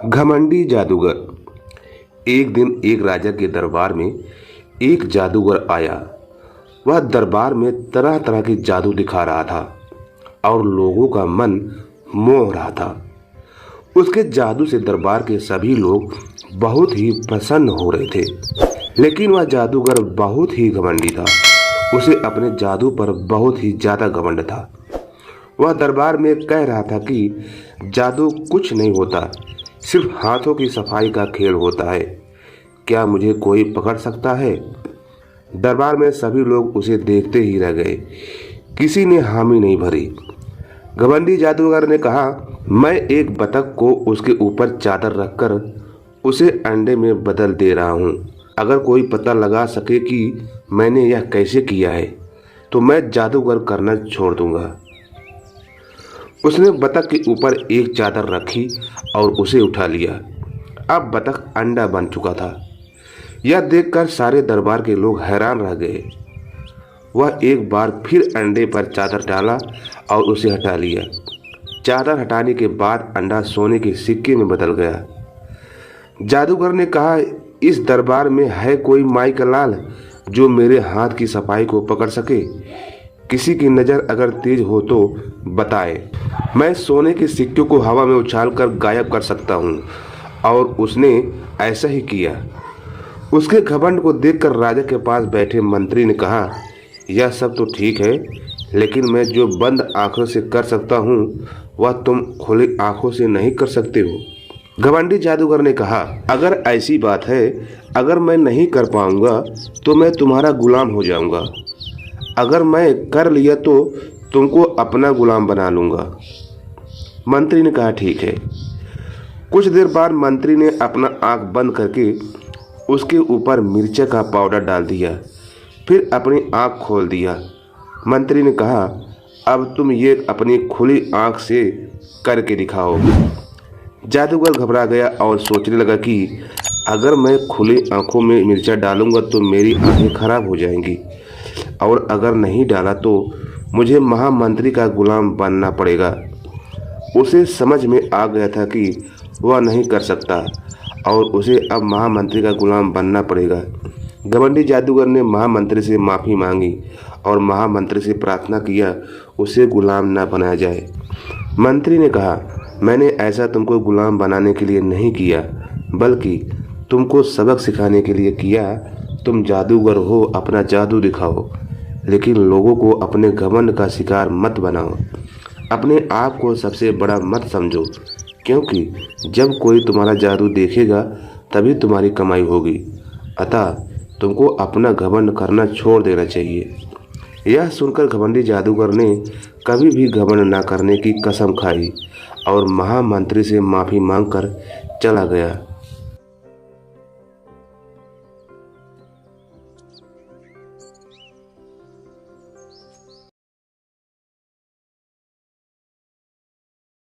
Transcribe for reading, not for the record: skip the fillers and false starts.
घमंडी जादूगर। एक दिन एक राजा के दरबार में एक जादूगर आया। वह दरबार में तरह तरह के जादू दिखा रहा था और लोगों का मन मोह रहा था। उसके जादू से दरबार के सभी लोग बहुत ही प्रसन्न हो रहे थे, लेकिन वह जादूगर बहुत ही घमंडी था। उसे अपने जादू पर बहुत ही ज्यादा घमंड था। वह दरबार में कह रहा था कि जादू कुछ नहीं होता, सिर्फ हाथों की सफाई का खेल होता है। क्या मुझे कोई पकड़ सकता है? दरबार में सभी लोग उसे देखते ही रह गए, किसी ने हामी नहीं भरी। घमंडी जादूगर ने कहा, मैं एक बतख को उसके ऊपर चादर रखकर उसे अंडे में बदल दे रहा हूँ। अगर कोई पता लगा सके कि मैंने यह कैसे किया है तो मैं जादूगर करना छोड़ दूंगा। उसने बतख के ऊपर एक चादर रखी और उसे उठा लिया। अब बतख अंडा बन चुका था। यह देखकर सारे दरबार के लोग हैरान रह गए। वह एक बार फिर अंडे पर चादर डाला और उसे हटा लिया। चादर हटाने के बाद अंडा सोने के सिक्के में बदल गया। जादूगर ने कहा, इस दरबार में है कोई माई का लाल जो मेरे हाथ की सफाई को पकड़ सके? किसी की नज़र अगर तेज हो तो बताए, मैं सोने के सिक्कों को हवा में उछालकर गायब कर सकता हूँ। और उसने ऐसा ही किया। उसके घमंड को देखकर राजा के पास बैठे मंत्री ने कहा, यह सब तो ठीक है, लेकिन मैं जो बंद आंखों से कर सकता हूँ वह तुम खुली आंखों से नहीं कर सकते हो। घमंडी जादूगर ने कहा, अगर ऐसी बात है, अगर मैं नहीं कर पाऊंगा तो मैं तुम्हारा गुलाम हो जाऊंगा। अगर मैं कर लिया तो तुमको अपना गुलाम बना लूंगा। मंत्री ने कहा, ठीक है। कुछ देर बाद मंत्री ने अपना आंख बंद करके उसके ऊपर मिर्चा का पाउडर डाल दिया, फिर अपनी आंख खोल दिया। मंत्री ने कहा, अब तुम ये अपनी खुली आंख से करके दिखाओ। जादूगर घबरा गया और सोचने लगा कि अगर मैं खुली आंखों में मिर्चा डालूंगा तो मेरी आंखें खराब हो जाएंगी, और अगर नहीं डाला तो मुझे महामंत्री का गुलाम बनना पड़ेगा। उसे समझ में आ गया था कि वह नहीं कर सकता और उसे अब महामंत्री का गुलाम बनना पड़ेगा। घमंडी जादूगर ने महामंत्री से माफ़ी मांगी और महामंत्री से प्रार्थना किया उसे गुलाम न बनाया जाए। मंत्री ने कहा, मैंने ऐसा तुमको गुलाम बनाने के लिए नहीं किया, बल्कि तुमको सबक सिखाने के लिए किया। तुम जादूगर हो, अपना जादू दिखाओ, लेकिन लोगों को अपने घमंड का शिकार मत बनाओ। अपने आप को सबसे बड़ा मत समझो, क्योंकि जब कोई तुम्हारा जादू देखेगा तभी तुम्हारी कमाई होगी। अतः तुमको अपना घमंड करना छोड़ देना चाहिए। यह सुनकर घमंडी जादूगर ने कभी भी घमंड न करने की कसम खाई और महामंत्री से माफ़ी मांगकर चला गया।